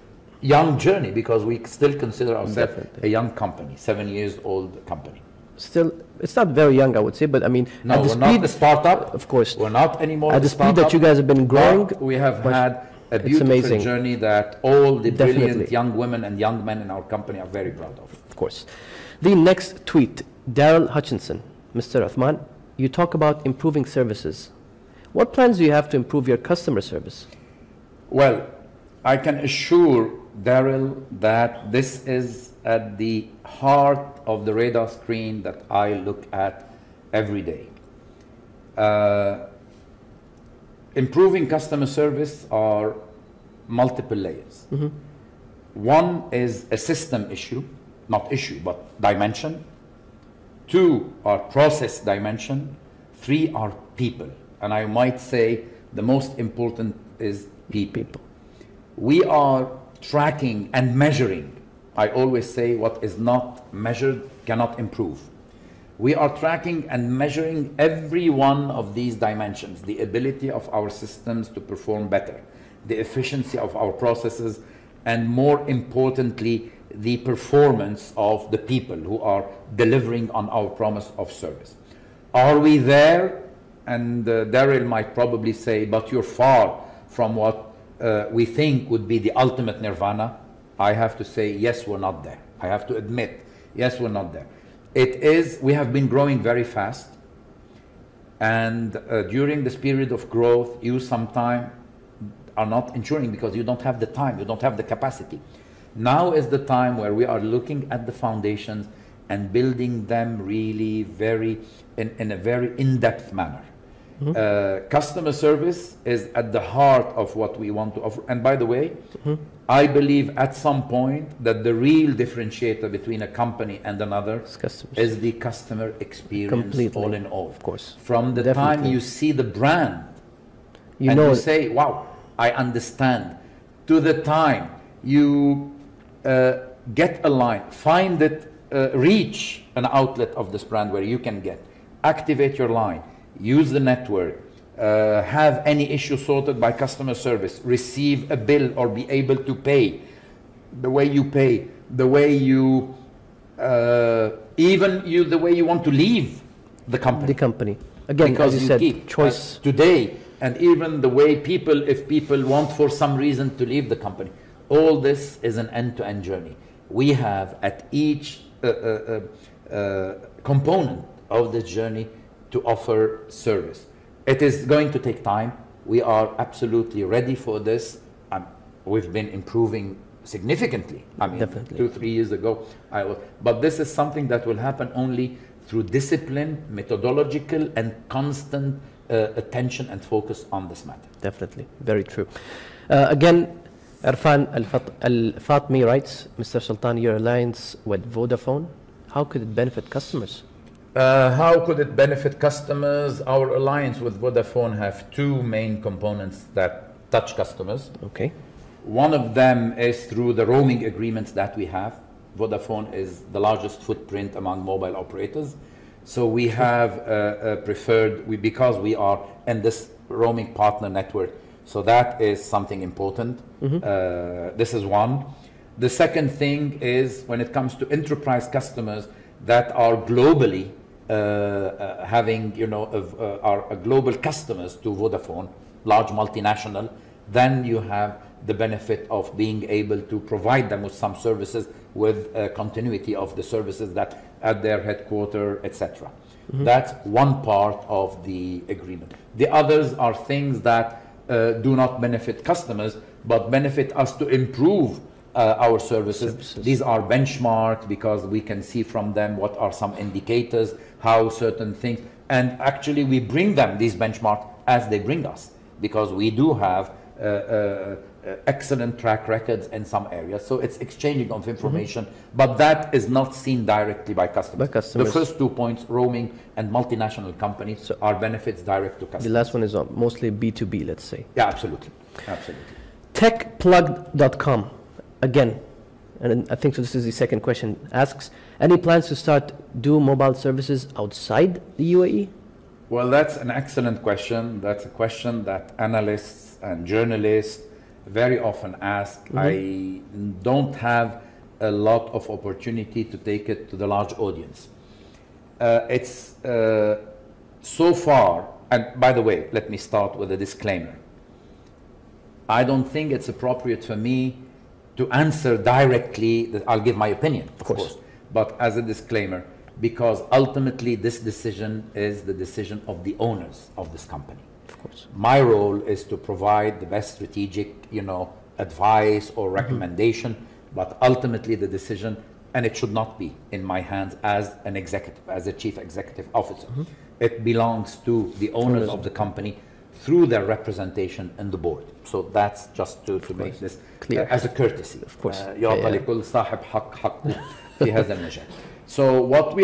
young journey, because we still consider ourselves a young company, 7 years old company. Still, it's not very young, I would say, but I mean, no, at the we're speed, not a startup. Of course, we're not anymore. At the speed that you guys have been growing, we have had a beautiful journey that all the brilliant young women and young men in our company are very proud of. Of course. The next tweet, Daryl Hutchinson. Mr. Uthman, you talk about improving services. What plans do you have to improve your customer service? Well, I can assure Daryl that this is at the heart of the radar screen that I look at every day. Improving customer service are multiple layers. One is a system issue, not issue, but dimension. 2 are process dimension. 3 are people. And I might say the most important is people. We are tracking and measuring. I always say what is not measured cannot improve. We are tracking and measuring every one of these dimensions, the ability of our systems to perform better, the efficiency of our processes, and more importantly, the performance of the people who are delivering on our promise of service. Are we there? And Daryl might probably say, but you're far from what we think would be the ultimate nirvana. I have to say, yes, we're not there. I have to admit, yes, we're not there. It is, we have been growing very fast. And during this period of growth, you sometimes are not ensuring because you don't have the time, you don't have the capacity. Now is the time where we are looking at the foundations and building them really in a very in-depth manner. Customer service is at the heart of what we want to offer. And by the way, I believe at some point that the real differentiator between a company and another is the customer experience all in all. Of course. From the time you see the brand and you say, wow, I understand, to the time you get a line, find it, reach an outlet of this brand where you can get. activate your line, use the network, have any issue sorted by customer service, receive a bill or be able to pay, the way you pay, the way you, the way you want to leave the company. The company. Again, Because as you you said, keep choice. today, and even the way people, if people want for some reason to leave the company, all this is an end-to-end journey. We have at each component of this journey to offer service. It is going to take time. We are absolutely ready for this. We've been improving significantly. I mean, Definitely. 2-3 years ago, but this is something that will happen only through discipline, methodological, and constant attention and focus on this matter. Definitely, very true. Again, Irfan Al-Fatmi writes, Mr. Sultan, your alliance with Vodafone, how could it benefit customers? How could it benefit customers? Our alliance with Vodafone have two main components that touch customers. Okay. One of them is through the roaming agreements that we have. Vodafone is the largest footprint among mobile operators. So we have because we are in this roaming partner network. So that is something important. This is one. The second thing is when it comes to enterprise customers that are globally having, are global customers to Vodafone, large multinational, then you have the benefit of being able to provide them with some services with continuity of the services that at their headquarters, etc. That's one part of the agreement. The others are things that do not benefit customers, but benefit us to improve our services. These are benchmarked because we can see from them what are some indicators, how certain things, and actually we bring them these benchmarks as they bring us, because we do have excellent track records in some areas. So it's exchanging of information, but that is not seen directly by customers. The first 2 points, roaming and multinational companies, are benefits direct to customers. The last one is mostly B2B, let's say. Yeah, absolutely. Absolutely. Techplug.com, again, and I think so this is the second question, asks, any plans to start do mobile services outside the UAE? Well, that's an excellent question. That's a question that analysts and journalists very often ask. I don't have a lot of opportunity to take it to the large audience. It's so far, and by the way, let me start with a disclaimer. I don't think it's appropriate for me to answer directly. I'll give my opinion, of course, but as a disclaimer, because ultimately this decision is the decision of the owners of this company. Of course. My role is to provide the best strategic, advice or recommendation, but ultimately the decision, and it should not be in my hands as an executive, as a chief executive officer. It belongs to the owners of the company through their representation in the board. So that's just to make this clear as a courtesy. Of course. So what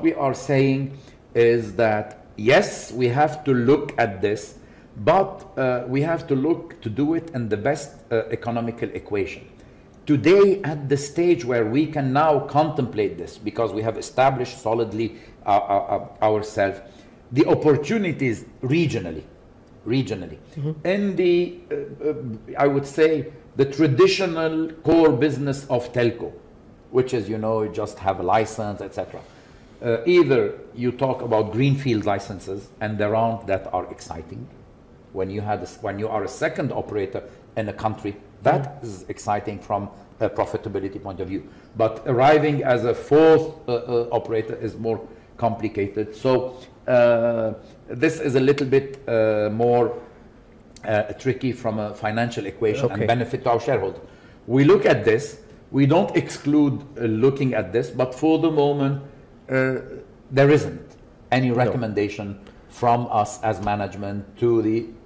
we are saying is that yes, we have to look at this, but we have to do it in the best economical equation. Today, at the stage where we can now contemplate this, because we have established solidly ourselves, the opportunities regionally, in the, I would say, the traditional core business of telco, which is, you just have a license, etc. Either you talk about greenfield licenses, and there aren't that are exciting. When you are a second operator in a country, that is exciting from a profitability point of view. But arriving as a fourth operator is more complicated. So this is a little bit more tricky from a financial equation and benefit to our shareholders. We look at this. We don't exclude looking at this, but for the moment, there isn't any recommendation from us as management to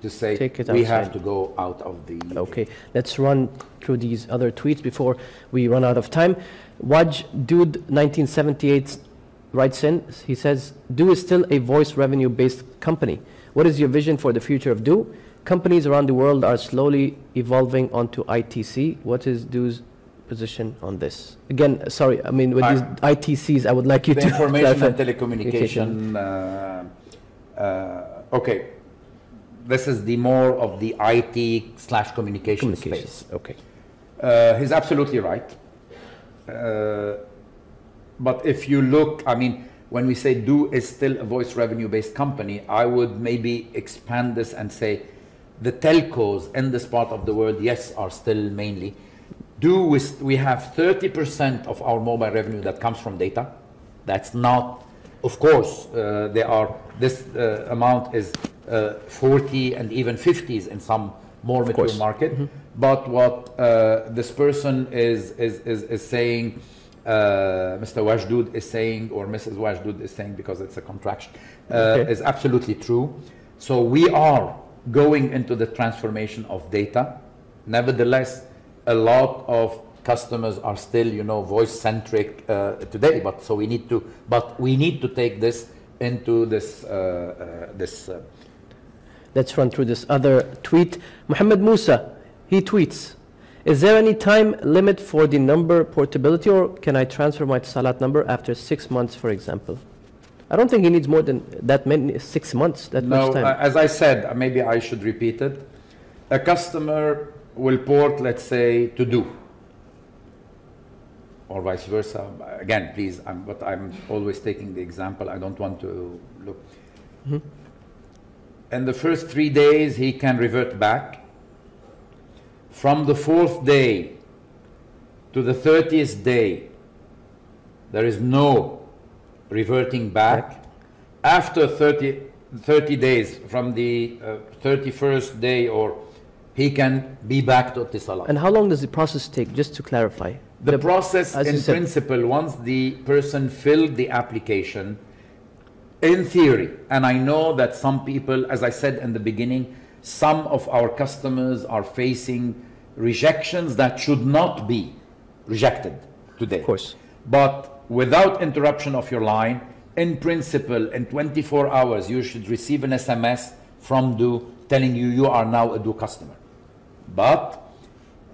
say we have to go out of the... Okay, let's run through these other tweets before we run out of time. Waj Dude 1978 writes in, he says, Du is still a voice revenue based company. What is your vision for the future of Du? Companies around the world are slowly evolving onto ITC. What is Du's position on this? Again, sorry, I mean, with these ITCs, I would like you the to information clarify. and telecommunication. Okay, this is the more of the IT/communication space. Okay. He's absolutely right. But if you look, I mean, when we say Do is still a voice revenue-based company, I would maybe expand this and say the telcos in this part of the world, yes, are still mainly. Do we have 30% of our mobile revenue that comes from data. That's not, of course, this amount is 40 and even 50s in some more mature market. But what this person is saying, Mr. Wajdoud is saying, or Mrs. Wajdoud is saying, because it's a contraction, is absolutely true. So we are going into the transformation of data. Nevertheless, a lot of customers are still, you know, voice-centric today. But so we need to take this into this Let's run through this other tweet. Muhammad Musa, he tweets, is there any time limit for the number portability, or can I transfer my Salat number after 6 months, for example? I don't think he needs more than that many, 6 months, that much time. As I said, maybe I should repeat it. A customer will port, let's say, to Do, or vice versa. Again, please, but I'm always taking the example. I don't want to look. In the first 3 days, he can revert back. From the 4th day to the 30th day, there is no reverting back. After 30 days, from the 31st day, or he can be back to Etisalat. And how long does the process take, just to clarify? The process, in principle, once the person filled the application, in theory, and I know that some people, as I said in the beginning, some of our customers are facing rejections that should not be rejected today. Of course. But without interruption of your line, in principle, in 24 hours, you should receive an SMS from Do telling you you are now a Do customer. But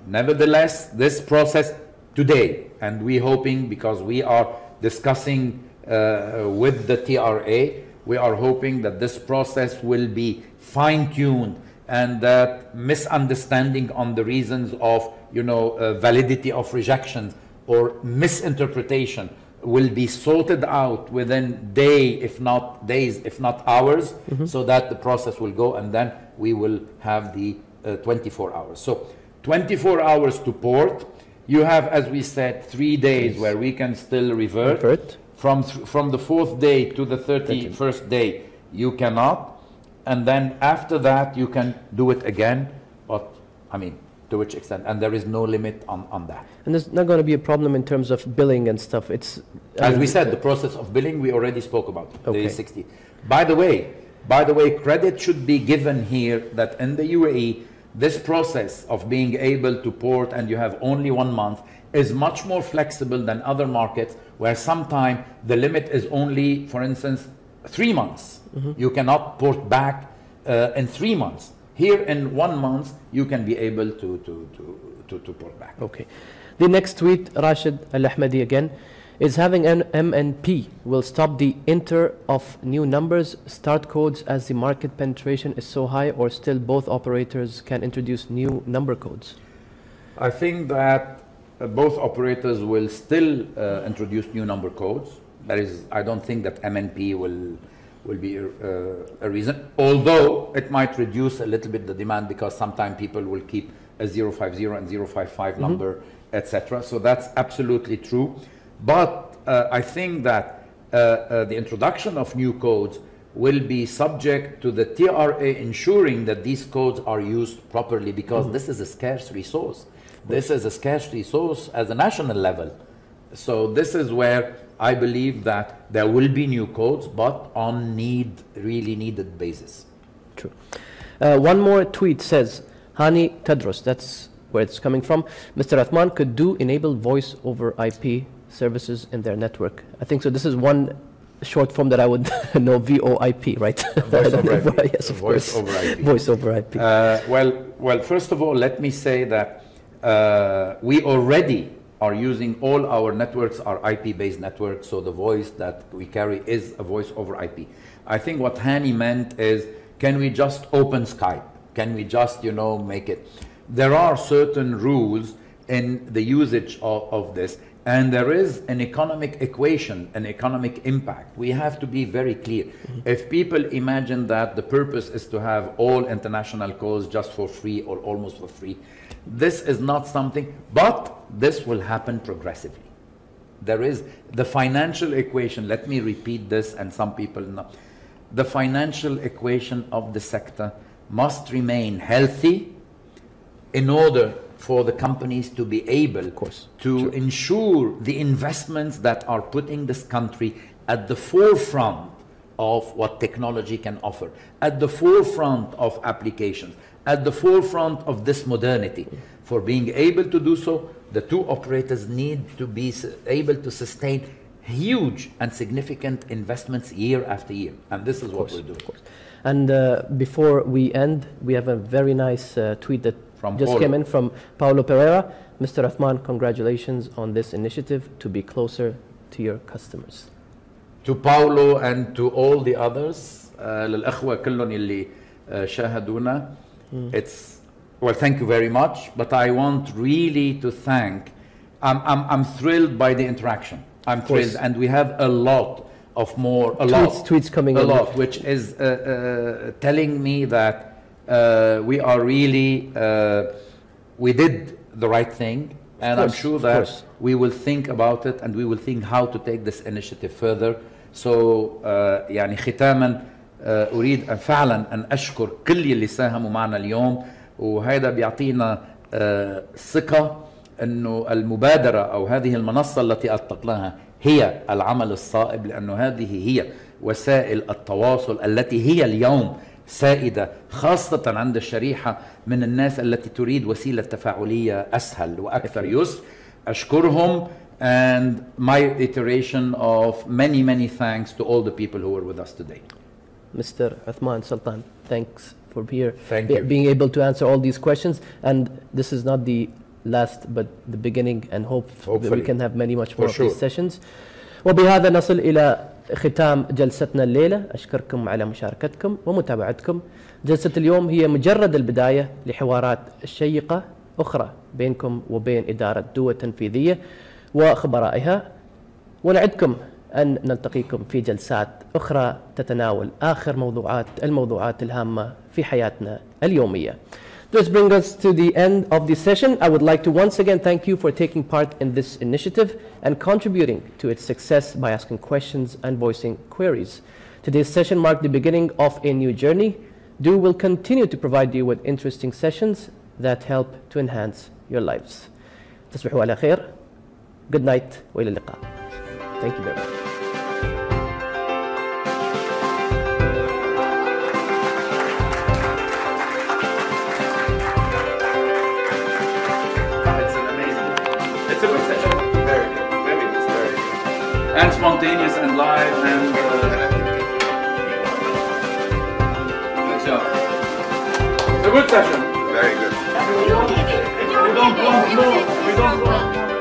nevertheless, this process today, and we're hoping, because we are discussing with the TRA, we are hoping that this process will be fine-tuned, and that misunderstanding on the reasons of, you know, validity of rejections or misinterpretation will be sorted out within days, if not hours, so that the process will go, and then we will have the 24 hours. So 24 hours to port. You have, as we said, 3 days where we can still revert. From the 4th day to the 31st day, you cannot. And then after that, you can do it again. But, I mean, to which extent? And there is no limit on that. And there's not going to be a problem in terms of billing and stuff. It's as we said, the process of billing, we already spoke about it, the 60. By the way, credit should be given here that in the UAE, this process of being able to port and you have only 1 month is much more flexible than other markets, where sometimes the limit is only, for instance, 3 months. You cannot port back in 3 months. Here in 1 month, you can be able to port back. Okay. The next tweet, Rashid Al-Ahmadi again, is having an MNP will stop the enter of new numbers, start codes, as the market penetration is so high, or still both operators can introduce new number codes? I think that both operators will still introduce new number codes. That is, I don't think that MNP will be a reason, although it might reduce a little bit the demand, because sometimes people will keep a 050 and 055 number, etc. So that's absolutely true. But I think that the introduction of new codes will be subject to the TRA ensuring that these codes are used properly, because this is a scarce resource. This is a scarce resource at the national level. So this is where I believe that there will be new codes, but on really needed basis. True. One more tweet says, Hani Tadros, that's where it's coming from. Mr. Athman, could Do enable voice over IP services in their network? I think so. This is one short form that I would know, VoIP, right? Voice over IP. Yes, of Voice course. over IP. Voice over IP. Well, first of all, let me say that we already are using all our networks are IP-based networks, so the voice that we carry is a voice over IP. I think what Hani meant is, can we just open Skype? Can we just, you know, make it? There are certain rules in the usage of this, and there is an economic equation, an economic impact. We have to be very clear. If people imagine that the purpose is to have all international calls just for free or almost for free, this is not something, but this will happen progressively. There is the financial equation, let me repeat this, and some people know. The financial equation of the sector must remain healthy in order for the companies to be able to ensure the investments that are putting this country at the forefront of what technology can offer, at the forefront of applications, at the forefront of this modernity. For being able to do so, the two operators need to be able to sustain huge and significant investments year after year. And this is what we're doing. And before we end, we have a very nice tweet that From just Paulo. came in from Paulo Pereira. Mr. Uthman, congratulations on this initiative to be closer to your customers. To Paulo and to all the others, للأخوة كلهم اللي شاهدونا, it's, well, thank you very much, but I want really to thank, I'm thrilled by the interaction. I'm thrilled, and we have a lot of more, tweets coming a in. lot, which is telling me that we are really, we did the right thing, and I'm sure that we will think about it, and we will think how to take this initiative further. So يعني ختاما أريد فعلا أن أشكر كل اللي ساهموا معنا اليوم، وهذا بيعطينا ثقة أنه المبادرة أو هذه المنصة التي أطلقناها هي العمل الصائب، لأنه هذه هي وسائل التواصل التي هي اليوم سائدة، خاصة عند الشريحة من الناس التي تريد وسيلة تفاعلية أسهل وأكثر يسر. أشكرهم, and my iteration of many thanks to all the people who were with us today. Mr. Uthman Sultan, thanks for being able to answer all these questions. And this is not the last but the beginning, and hopefully that we can have much more of these sessions. وبهذا نصل إلى ختام جلستنا الليلة. أشكركم على مشاركتكم ومتابعتكم. جلسة اليوم هي مجرد البداية لحوارات شيقة أخرى بينكم وبين إدارة دو التنفيذية وخبرائها، ونعدكم أن نلتقيكم في جلسات أخرى تتناول آخر الموضوعات الهامة في حياتنا اليومية. This brings us to the end of this session. I would like to once again thank you for taking part in this initiative and contributing to its success by asking questions and voicing queries. Today's session marked the beginning of a new journey. DO will continue to provide you with interesting sessions that help to enhance your lives. تصبحوا على خير. Good night وإلى اللقاء. Thank you very much. It's a good session. Very good. Very good. Very good. And spontaneous and live and good job. It's a good session. Very good. We don't want more. We don't want more.